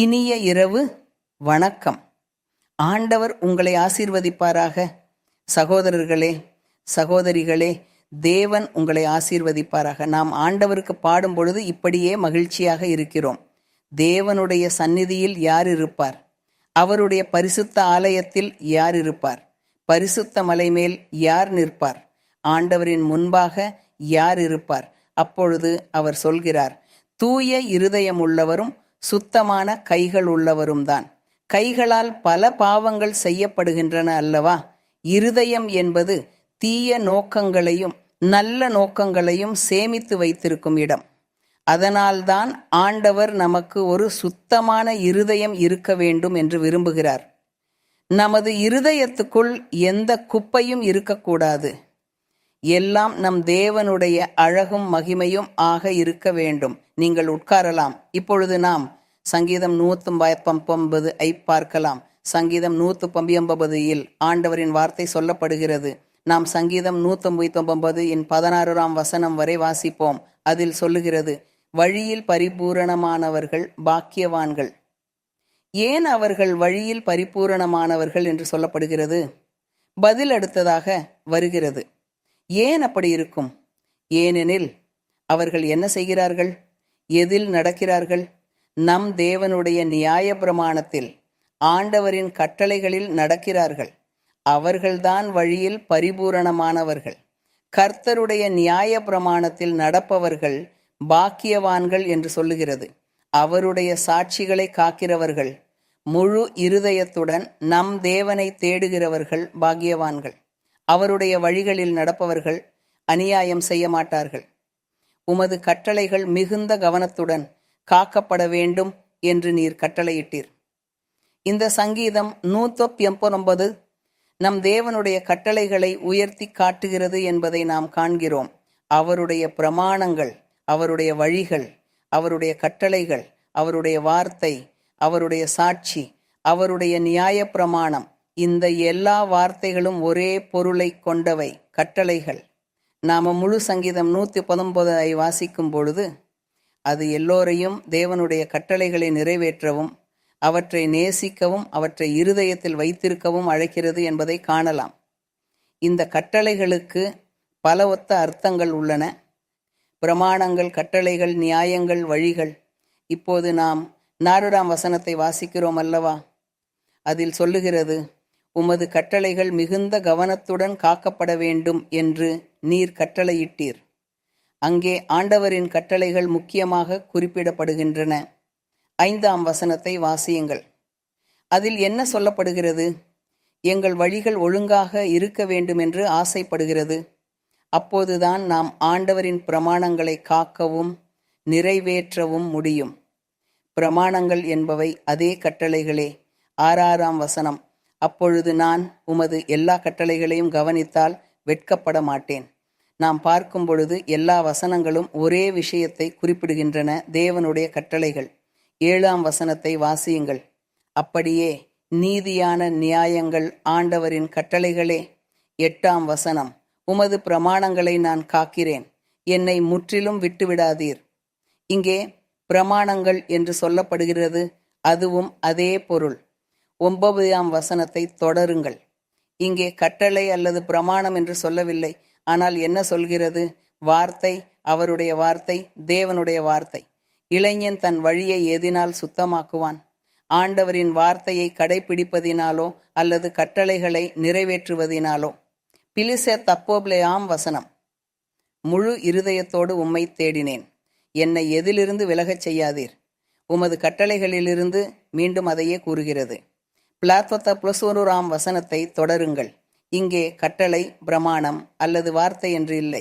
இனிய இரவு வணக்கம். ஆண்டவர் உங்களை ஆசீர்வதிப்பாராக. சகோதரர்களே, சகோதரிகளே, தேவன் உங்களை ஆசீர்வதிப்பாராக. நாம் ஆண்டவருக்கு பாடும் பொழுது இப்படியே மகிழ்ச்சியாக இருக்கிறோம். தேவனுடைய சந்நிதியில் யார் இருப்பார்? அவருடைய பரிசுத்த ஆலயத்தில் யார் இருப்பார்? பரிசுத்த மலை மேல் யார் நிற்பார்? ஆண்டவரின் முன்பாக யார் இருப்பார்? அப்பொழுது அவர் சொல்கிறார், தூய இருதயம் உள்ளவரும் சுத்தமான கைகள் உள்ளவரும் தான். கைகளால் பல பாவங்கள் செய்யப்படுகின்றன அல்லவா? இருதயம் என்பது தீய நோக்கங்களையும் நல்ல நோக்கங்களையும் சேமித்து வைத்திருக்கும் இடம். அதனால்தான் ஆண்டவர் நமக்கு ஒரு சுத்தமான இருதயம் இருக்க வேண்டும் என்று விரும்புகிறார். நமது இருதயத்துக்குள் எந்த குப்பையும் இருக்கக்கூடாது. எல்லாம் நம் தேவனுடைய அழகும் மகிமையும் ஆக இருக்க வேண்டும். நீங்கள் உட்காரலாம். இப்பொழுது நாம் சங்கீதம் 119 பார்க்கலாம். சங்கீதம் 119 ஆண்டவரின் வார்த்தை சொல்லப்படுகிறது. நாம் சங்கீதம் 119 வசனம் வரை வாசிப்போம். அதில் சொல்லுகிறது, வழியில் பரிபூரணமானவர்கள் பாக்கியவான்கள். ஏன் அவர்கள் வழியில் பரிபூரணமானவர்கள் என்று சொல்லப்படுகிறது? பதில் அடுத்ததாக வருகிறது. ஏன் அப்படி இருக்கும்? ஏனெனில் அவர்கள் என்ன செய்கிறார்கள்? எதில் நடக்கிறார்கள்? நம் தேவனுடைய நியாய பிரமாணத்தில், ஆண்டவரின் கட்டளைகளில் நடக்கிறார்கள். அவர்கள்தான் வழியில் பரிபூரணமானவர்கள். கர்த்தருடைய நியாய பிரமாணத்தில் நடப்பவர்கள் பாக்கியவான்கள் என்று சொல்லுகிறது. அவருடைய சாட்சிகளை காக்கிறவர்கள், முழு இருதயத்துடன் நம் தேவனை தேடுகிறவர்கள் பாக்கியவான்கள். அவருடைய வழிகளில் நடப்பவர்கள் அநியாயம் செய்ய மாட்டார்கள். உமது கட்டளைகள் மிகுந்த கவனத்துடன் காக்கப்பட வேண்டும் என்று நீர் கட்டளையிட்டீர். இந்த சங்கீதம் 119 நம் தேவனுடைய கட்டளைகளை உயர்த்தி காட்டுகிறது என்பதை நாம் காண்கிறோம். அவருடைய பிரமாணங்கள், அவருடைய வழிகள், அவருடைய கட்டளைகள், அவருடைய வார்த்தை, அவருடைய சாட்சி, அவருடைய நியாய பிரமாணம், இந்த எல்லா வார்த்தைகளும் ஒரே பொருளை கொண்டவை, கட்டளைகள். நாம் முழு சங்கீதம் 119 வாசிக்கும் பொழுது அது எல்லோரையும் தேவனுடைய கட்டளைகளை நிறைவேற்றவும், அவற்றை நேசிக்கவும், அவற்றை இருதயத்தில் வைத்திருக்கவும் அழைக்கிறது என்பதை காணலாம். இந்த கட்டளைகளுக்கு பல ஒத்த அர்த்தங்கள் உள்ளன. பிரமாணங்கள், கட்டளைகள், நியாயங்கள், வழிகள். இப்போது நாம் 4 வசனத்தை வாசிக்கிறோம் அல்லவா? அதில் சொல்லுகிறது, உமது கட்டளைகள் மிகுந்த கவனத்துடன் காக்கப்பட வேண்டும் என்று நீர் கட்டளையிட்டீர். அங்கே ஆண்டவரின் கட்டளைகள் முக்கியமாக குறிப்பிடப்படுகின்றன. 5 வசனத்தை வாசியுங்கள். அதில் என்ன சொல்லப்படுகிறது? எங்கள் வழிகள் ஒழுங்காக இருக்க வேண்டும் என்று ஆசைப்படுகிறது. அப்போதுதான் நாம் ஆண்டவரின் பிரமாணங்களை காக்கவும் நிறைவேற்றவும் முடியும். பிரமாணங்கள் என்பவை அதே கட்டளைகளே. 6 வசனம், அப்பொழுது நான் உமது எல்லா கட்டளைகளையும் கவனித்தால் வெட்கப்பட மாட்டேன். நாம் பார்க்கும் பொழுது எல்லா வசனங்களும் ஒரே விஷயத்தை குறிப்பிடுகின்றன, தேவனுடைய கட்டளைகள். 7 வசனத்தை வாசியுங்கள். அப்படியே நீதியான நியாயங்கள் ஆண்டவரின் கட்டளைகளே. 8 வசனம், உமது பிரமாணங்களை நான் காக்கிறேன், என்னை முற்றிலும் விட்டுவிடாதீர். இங்கே பிரமாணங்கள் என்று சொல்லப்படுகிறது, அதுவும் அதே பொருள். 9 வசனத்தை தொடருங்கள். இங்கே கட்டளை அல்லது பிரமாணம் என்று சொல்லவில்லை. ஆனால் என்ன சொல்கிறது? வார்த்தை, அவருடைய வார்த்தை, தேவனுடைய வார்த்தை. இளைஞன் தன் வழியை எதினால் சுத்தமாக்குவான்? ஆண்டவரின் வார்த்தையை கடைபிடிப்பதினாலோ அல்லது கட்டளைகளை நிறைவேற்றுவதினாலோ? பிலிசர் தப்போப்லேயாம் வசனம், முழு இருதயத்தோடு உம்மை தேடினேன், என்னை எதிலிருந்து விலகச் செய்யாதீர். உமது கட்டளைகளிலிருந்து மீண்டும் அதையே கூறுகிறது. பிளாத்வத்த +1 வசனத்தை தொடருங்கள். இங்கே கட்டளை, பிரமாணம் அல்லது வார்த்தை என்று இல்லை.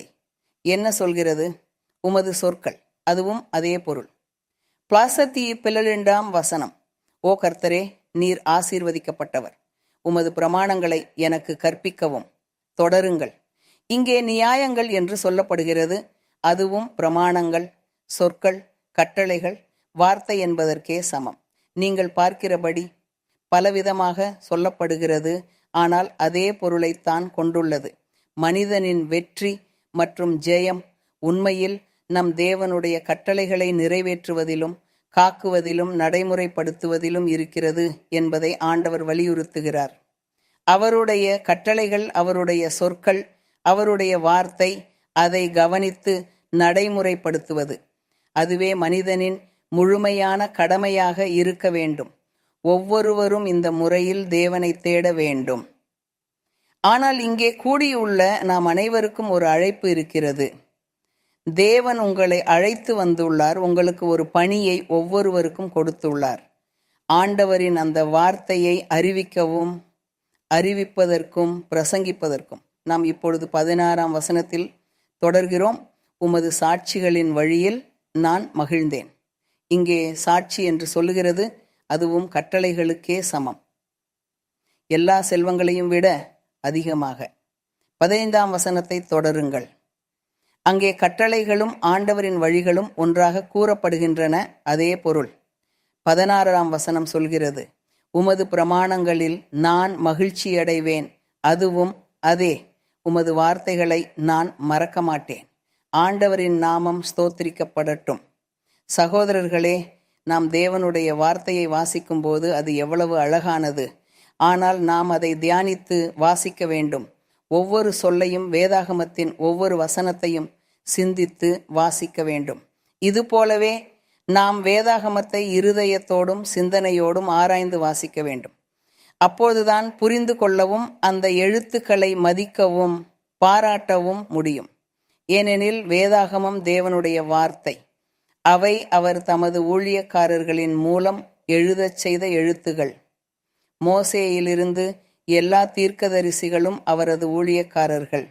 என்ன சொல்கிறது? உமது சொற்கள், அதுவும் அதே பொருள். பிளாசத்தி 12 வசனம், ஓ கர்த்தரே, நீர் ஆசீர்வதிக்கப்பட்டவர், உமது பிரமாணங்களை எனக்கு கற்பிக்கவும். தொடருங்கள். இங்கே நியாயங்கள் என்று சொல்லப்படுகிறது. அதுவும் பிரமாணங்கள், சொற்கள், கட்டளைகள், வார்த்தை என்பதற்கே சமம். நீங்கள் பார்க்கிறபடி பலவிதமாக சொல்லப்படுகிறது, ஆனால் அதே பொருளைத்தான் கொண்டுள்ளது. மனிதனின் வெற்றி மற்றும் ஜெயம் உண்மையில் நம் தேவனுடைய கட்டளைகளை நிறைவேற்றுவதிலும் காக்குவதிலும் நடைமுறைப்படுத்துவதிலும் இருக்கிறது என்பதை ஆண்டவர் வலியுறுத்துகிறார். அவருடைய கட்டளைகள், அவருடைய சொற்கள், அவருடைய வார்த்தை, அதை கவனித்து நடைமுறைப்படுத்துவது, அதுவே மனிதனின் முழுமையான கடமையாக இருக்க வேண்டும். ஒவ்வொருவரும் இந்த முறையில் தேவனை தேட வேண்டும். ஆனால் இங்கே கூடியுள்ள நாம் அனைவருக்கும் ஒரு அழைப்பு இருக்கிறது. தேவன் உங்களை அழைத்து வந்துள்ளார். உங்களுக்கு ஒரு பணியை ஒவ்வொருவருக்கும் கொடுத்துள்ளார். ஆண்டவரின் அந்த வார்த்தையை அறிவிக்கவும், அறிவிப்பதற்கும், பிரசங்கிப்பதற்கும். நாம் இப்பொழுது 16ஆம் வசனத்தில் தொடர்கிறோம். உமது சாட்சிகளின் வழியில் நான் மகிழ்ந்தேன். இங்கே சாட்சி என்று சொல்லுகிறது, அதுவும் கட்டளைகளுக்கே சமம், எல்லா செல்வங்களையும் விட அதிகமாக. 15ஆம் வசனத்தை தொடருங்கள். அங்கே கட்டளைகளும் ஆண்டவரின் வழிகளும் ஒன்றாக கூறப்படுகின்றன. அதே பொருள். 16ஆம் வசனம் சொல்கிறது, உமது பிரமாணங்களில் நான் மகிழ்ச்சியடைவேன், அதுவும் அதே. உமது வார்த்தைகளை நான் மறக்க மாட்டேன். ஆண்டவரின் நாமம் ஸ்தோத்திரிக்கப்படட்டும். சகோதரர்களே, நாம் தேவனுடைய வார்த்தையை வாசிக்கும் போது அது எவ்வளவு அழகானது. ஆனால் நாம் அதை தியானித்து வாசிக்க வேண்டும். ஒவ்வொரு சொல்லையும், வேதாகமத்தின் ஒவ்வொரு வசனத்தையும் சிந்தித்து வாசிக்க வேண்டும். இது போலவே நாம் வேதாகமத்தை இருதயத்தோடும் சிந்தனையோடும் ஆராய்ந்து வாசிக்க வேண்டும். அப்போதுதான் புரிந்து கொள்ளவும், அந்த எழுத்துக்களை மதிக்கவும் பாராட்டவும் முடியும். ஏனெனில் வேதாகமம் தேவனுடைய வார்த்தை. அவை அவர் தமது ஊழியக்காரர்களின் மூலம் எழுதச் செய்த எழுத்துகள். மோசேயிலிருந்து எல்லா தீர்க்கதரிசிகளும் அவரது ஊழியக்காரர்கள்.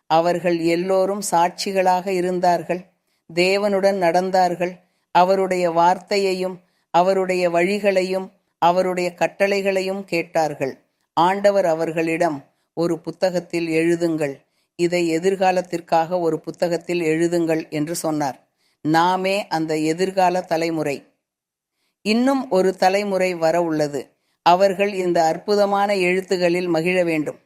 அவர்கள் எல்லோரும் சாட்சிகளாக இருந்தார்கள், தேவனுடன் நடந்தார்கள், அவருடைய வார்த்தையையும் அவருடைய வழிகளையும் அவருடைய கட்டளைகளையும் கேட்டார்கள். ஆண்டவர் அவர்களிடம், ஒரு புத்தகத்தில் எழுதுங்கள், இதை எதிர்காலத்திற்காக ஒரு புத்தகத்தில் எழுதுங்கள் என்று சொன்னார். நாமே அந்த எதிர்கால தலைமுறை. இன்னும் ஒரு தலைமுறை வர உள்ளது. அவர்கள் இந்த அற்புதமான எழுத்துகளில் மகிழ வேண்டும்.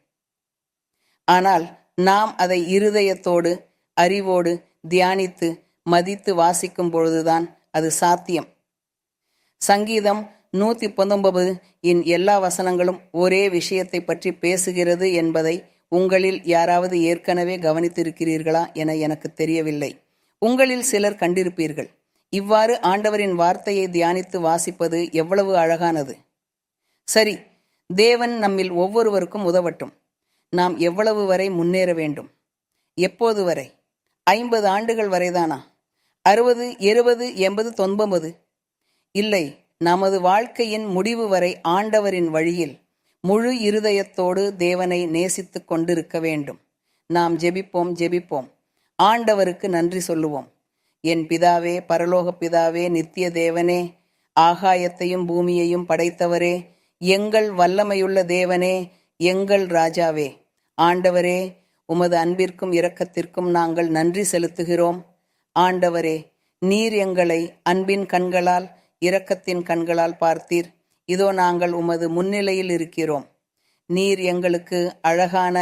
ஆனால் நாம் அதை இருதயத்தோடு, அறிவோடு தியானித்து மதித்து வாசிக்கும் பொழுதுதான் அது சாத்தியம். சங்கீதம் 119 இன் எல்லா வசனங்களும் ஒரே விஷயத்தை பற்றி பேசுகிறது என்பதை உங்களில் யாராவது ஏற்கனவே கவனித்திருக்கிறீர்களா என எனக்கு தெரியவில்லை. உங்களில் சிலர் கண்டிருப்பீர்கள். இவ்வாறு ஆண்டவரின் வார்த்தையை தியானித்து வாசிப்பது எவ்வளவு அழகானது. சரி, தேவன் நம்மில் ஒவ்வொருவருக்கும் உதவட்டும். நாம் எவ்வளவு வரை முன்னேற வேண்டும்? எப்போது வரை? 50 ஆண்டுகள் வரைதானா? 60, 70, 80, 90? இல்லை, நமது வாழ்க்கையின் முடிவு வரை ஆண்டவரின் வழியில் முழு இருதயத்தோடு தேவனை நேசித்து கொண்டிருக்க வேண்டும். நாம் ஜெபிப்போம். ஆண்டவருக்கு நன்றி சொல்லுவோம். என் பிதாவே, பரலோக பிதாவே, நித்திய தேவனே, ஆகாயத்தையும் பூமியையும் படைத்தவரே, எங்கள் வல்லமையுள்ள தேவனே, எங்கள் ராஜாவே, ஆண்டவரே, உமது அன்பிற்கும் இரக்கத்திற்கும் நாங்கள் நன்றி செலுத்துகிறோம். ஆண்டவரே, நீர் எங்களை அன்பின் கண்களால், இரக்கத்தின் கண்களால் பார்த்தீர். இதோ நாங்கள் உமது முன்னிலையில் இருக்கிறோம். நீர் எங்களுக்கு அழகான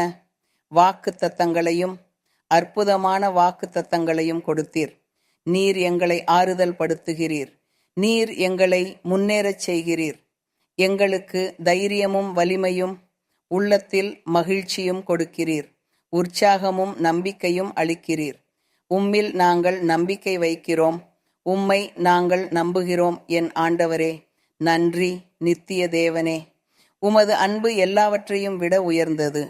வாக்குத்தத்தங்களையும் அற்புதமான வாக்குத்தத்தங்களையும் கொடுத்தீர். நீர் எங்களை ஆறுதல் படுத்துகிறீர். நீர் எங்களை முன்னேறச் செய்கிறீர். எங்களுக்கு தைரியமும் வலிமையும் உள்ளத்தில் மகிழ்ச்சியும் கொடுக்கிறீர். உற்சாகமும் நம்பிக்கையும் அளிக்கிறீர். உம்மில் நாங்கள் நம்பிக்கை வைக்கிறோம். உம்மை நாங்கள் நம்புகிறோம். என் ஆண்டவரே, நன்றி. நித்திய தேவனே, உமது அன்பு எல்லாவற்றையும் விட உயர்ந்தது.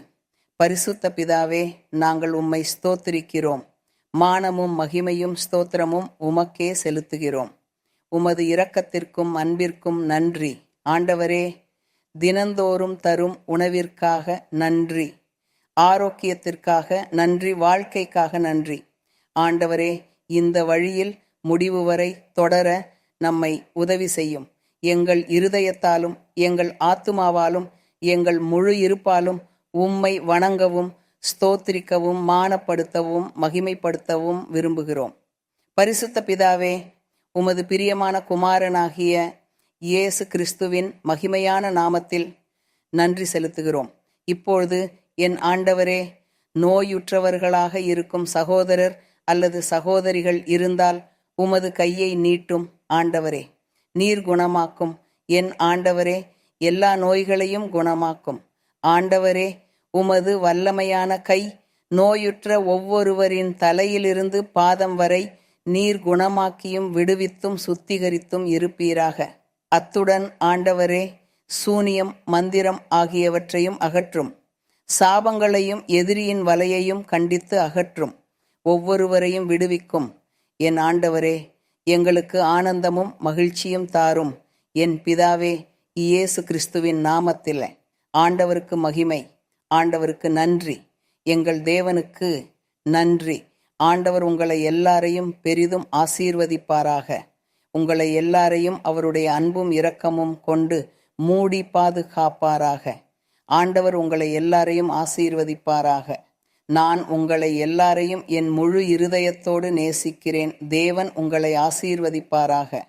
பரிசுத்த பிதாவே, நாங்கள் உம்மை ஸ்தோத்திரிக்கிறோம். மானமும் மகிமையும் ஸ்தோத்திரமும் உமக்கே செலுத்துகிறோம். உமது இரக்கத்திற்கும் அன்பிற்கும் நன்றி. ஆண்டவரே, தினந்தோறும் தரும் உணவிற்காக நன்றி. ஆரோக்கியத்திற்காக நன்றி. வாழ்க்கைக்காக நன்றி. ஆண்டவரே, இந்த வழியில் முடிவு வரை தொடர நம்மை உதவி செய்யும். எங்கள் இருதயத்தாலும், எங்கள் ஆத்துமாவாலும், எங்கள் முழு இருப்பாலும் உம்மை வணங்கவும், ஸ்தோத்திரிக்கவும், மானப்படுத்தவும், மகிமைப்படுத்தவும் விரும்புகிறோம். பரிசுத்த பிதாவே, உமது பிரியமான குமாரனாகிய இயேசு கிறிஸ்துவின் மகிமையான நாமத்தில் நன்றி செலுத்துகிறோம். இப்பொழுது என் ஆண்டவரே, நோயுற்றவர்களாக இருக்கும் சகோதரர் அல்லது சகோதரிகள் இருந்தால் உமது கையை நீட்டும். ஆண்டவரே, நீர் குணமாக்கும். என் ஆண்டவரே, எல்லா நோய்களையும் குணமாக்கும். ஆண்டவரே, உமது வல்லமையான கை நோயுற்ற ஒவ்வொருவரின் தலையிலிருந்து பாதம் வரை நீர் குணமாக்கியும் விடுவித்தும் சுத்திகரித்தும் இருப்பீராக. அத்துடன் ஆண்டவரே, சூனியம், மந்திரம் ஆகியவற்றையும் அகற்றும். சாபங்களையும் எதிரியின் வலையையும் கண்டித்து அகற்றும். ஒவ்வொருவரையும் விடுவிக்கும். என் ஆண்டவரே, எங்களுக்கு ஆனந்தமும் மகிழ்ச்சியும் தாரும். என் பிதாவே, இயேசு கிறிஸ்துவின் நாமத்தில். ஆண்டவருக்கு மகிமை. ஆண்டவருக்கு நன்றி. எங்கள் தேவனுக்கு நன்றி. ஆண்டவர் உங்களை எல்லாரையும் பெரிதும் ஆசீர்வதிப்பாராக. உங்களை எல்லாரையும் அவருடைய அன்பும் இரக்கமும் கொண்டு மூடி பாதுகாப்பாராக. ஆண்டவர் உங்களை எல்லாரையும் ஆசீர்வதிப்பாராக. நான் உங்களை எல்லாரையும் என் முழு இருதயத்தோடு நேசிக்கிறேன். தேவன் உங்களை ஆசீர்வதிப்பாராக.